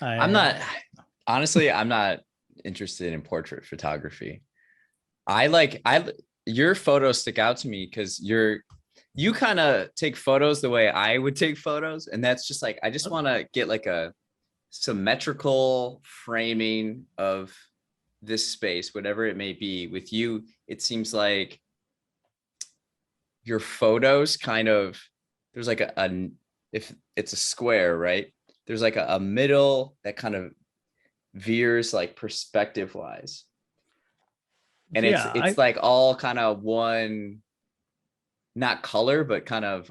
I'm I not, honestly, I'm not interested in portrait photography. Your photos stick out to me because you kind of take photos the way I would take photos. And that's just like, I just want to get like a symmetrical framing of this space, whatever it may be. With you, it seems like your photos kind of, there's like a if it's a square, right? There's like a middle that kind of veers like perspective wise. And it's yeah, it's like all kind of one, not color, but kind of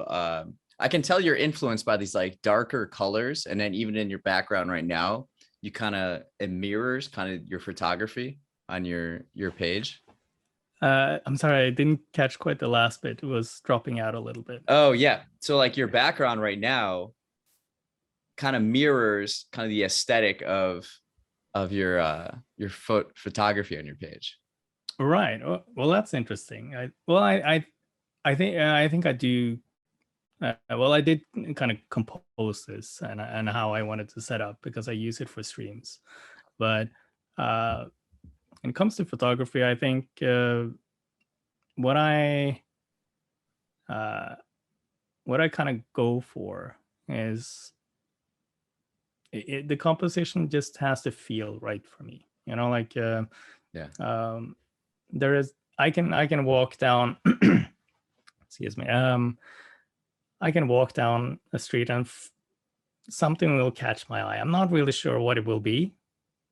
I can tell you're influenced by these like darker colors. And then even in your background right now, you kind of, it mirrors kind of your photography on your page. I'm sorry, I didn't catch quite the last bit. It was dropping out a little bit. Oh yeah. So like your background right now kind of mirrors kind of the aesthetic of your photography on your page. Right. Well, that's interesting. I think I do. Well, I did kind of compose this and how I wanted to set up because I use it for streams. But uh, when it comes to photography, I think what I uh, what I kind of go for is the composition just has to feel right for me. You know, like Yeah. there is I can walk down. Excuse me. I can walk down a street and something will catch my eye. I'm not really sure what it will be,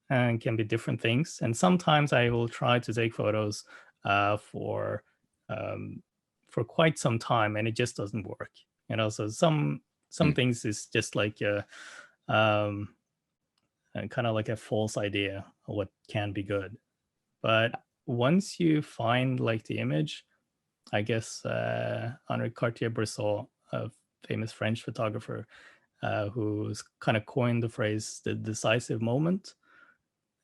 and can be different things. And sometimes I will try to take photos uh, for um, for quite some time, and it just doesn't work. You know, so some Mm. things is just like um, kind of like a false idea of what can be good. But once you find like the image, I guess Henri Cartier-Bresson, a famous French photographer, who's kind of coined the phrase "the decisive moment,"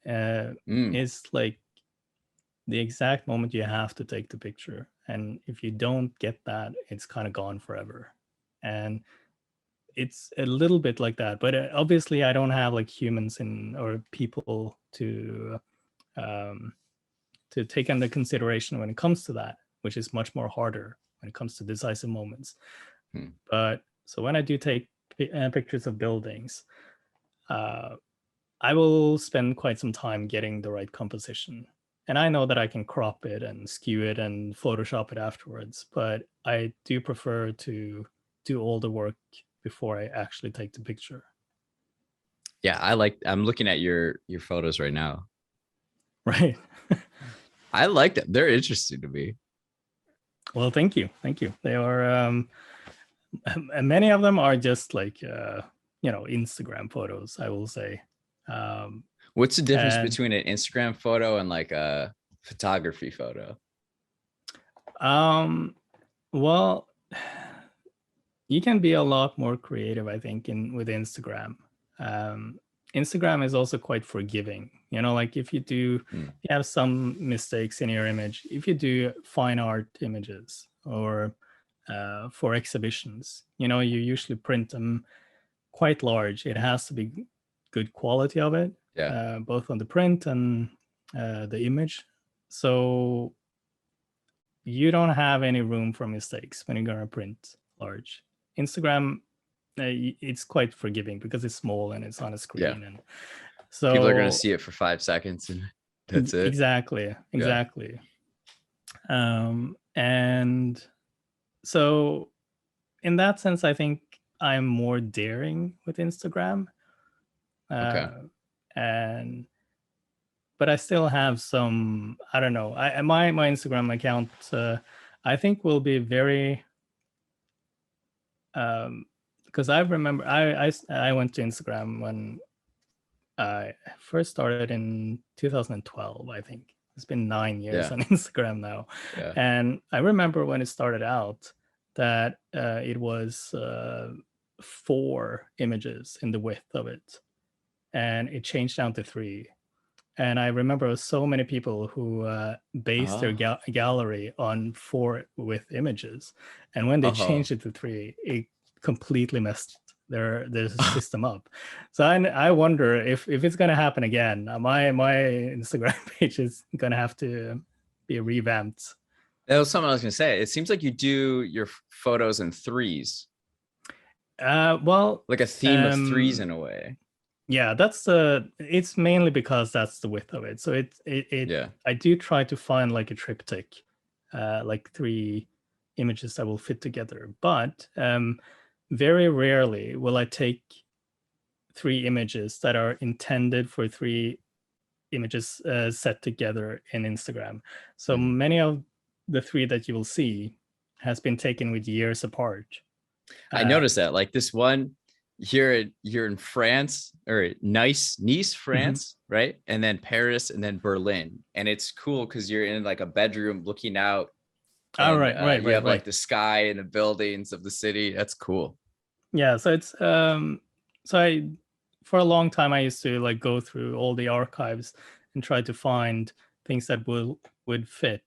Mm. is like the exact moment you have to take the picture, and if you don't get that, it's kind of gone forever. And it's a little bit like that, but obviously I don't have like humans in or people um, to take under consideration when it comes to that, which is much more harder when it comes to decisive moments. Mm. But so when I do take pictures of buildings, uh, I will spend quite some time getting the right composition. And I know that I can crop it and skew it and Photoshop it afterwards, but I do prefer to do all the work before I actually take the picture. Yeah, I'm looking at your photos right now. Right. I like them. They're interesting to me. Well, thank you. Thank you. They are, many of them are just like, Instagram photos, I will say. Um, What's the difference and between an Instagram photo and like a photography photo? um, well, you can be a lot more creative, I think, in with Instagram. Um, Instagram is also quite forgiving. You know, like if Mm. you have some mistakes in your image, if you do fine art images or for exhibitions, you know, you usually print them quite large. It has to be good quality of it, Yeah. both on the print and the image. So you don't have any room for mistakes when you're going to print large. Instagram, it's quite forgiving because it's small and it's on a Yeah. screen, and People are gonna so see it for 5 seconds and that's it. exactly, Yeah. exactly. And so in that sense, I think I'm more daring with Instagram, Okay. uh, and but I still have some. I don't know. My Instagram account, I think, will be very because I remember I went to Instagram when I first started in 2012. I think it's been 9 years Yeah. on Instagram now, Yeah. and I remember when it started out that it was 4 images in the width of it, and it changed down to 3. And I remember so many people who based their Oh. gallery on 4 with images, and when they Oh. changed it to 3, it completely messed there's a system up. So I wonder if it's gonna happen again. My Instagram page is gonna have to be revamped. That was something I was gonna say. It seems like you do your photos in threes, Well, like a theme of threes in a way. yeah, it's mainly because that's the width of it. So Yeah. I do try to find like a triptych, like 3 images that will fit together. But very rarely will I take 3 images that are intended for 3 images set together in Instagram. So many of the 3 that you will see has been taken with years apart. I noticed that, like this one you're in France, or Nice, France, right? And then Paris, and then Berlin. And it's cool because you're in like a bedroom looking out, Oh, and you have like right. the sky and the buildings of the city. That's cool. Yeah, so it's so I for a long time I used to like go through all the archives and try to find things that would fit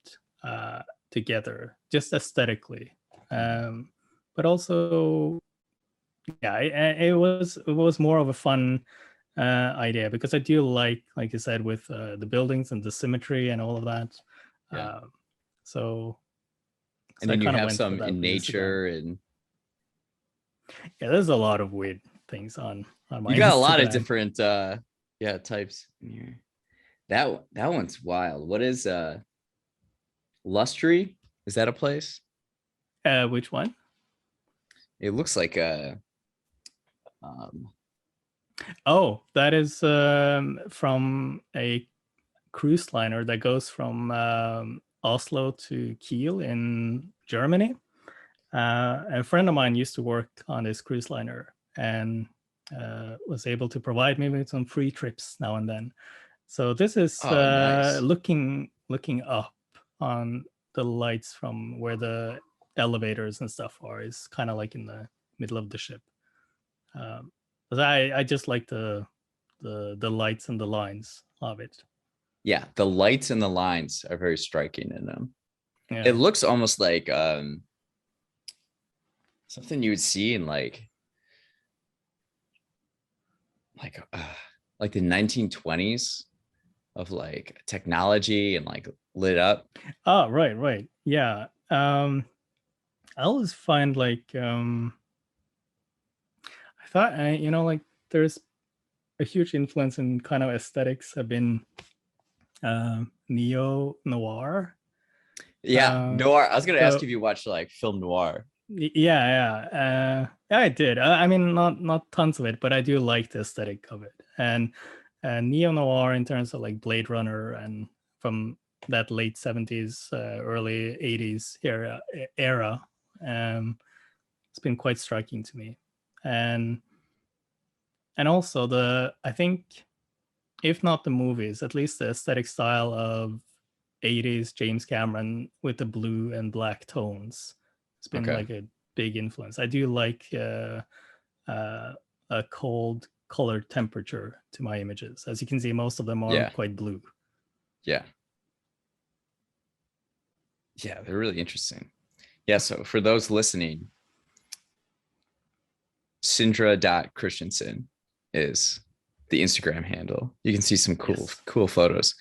together just aesthetically. But also, yeah, it was more of a fun idea, because I do like you said, with the buildings and the symmetry and all of that. Yeah. So And I then you kind of have went for some that in with Instagram. nature, and Yeah, there's a lot of weird things on my you got a lot of Instagram. different types in here. That one's wild. What is Lustry? Is that a place? Which one? It looks like a um Oh, that is from a cruise liner that goes from Oslo to Kiel in Germany. A friend of mine used to work on this cruise liner, and was able to provide me with some free trips now and then. So this is oh, nice. looking up on the lights from where the elevators and stuff are. Is kind of like in the middle of the ship. But I just like the lights and the lines of it. Yeah, the lights and the lines are very striking in them. It Yeah. looks almost like something you would see in like uh, like the 1920s, of like technology and like lit up. Oh, right. Yeah. I always find like I thought like there's a huge influence in kind of aesthetics have been neo noir. Yeah, noir. I was gonna ask So if you watched like film noir. yeah, I did. I mean, not tons of it, but I do like the aesthetic of it. And neo noir in terms of like Blade Runner, and from that late 70s, early 80s era, it's been quite striking to me. And also I think, if not the movies, at least the aesthetic style of 80s James Cameron with the blue and black tones. It's been Okay. like a big influence. I do like a cold color temperature to my images. As you can see, most of them are Yeah. quite blue. Yeah. Yeah, they're really interesting. Yeah, so for those listening, Sindre.Kristiansen is the Instagram handle. You can see some cool Yes. photos.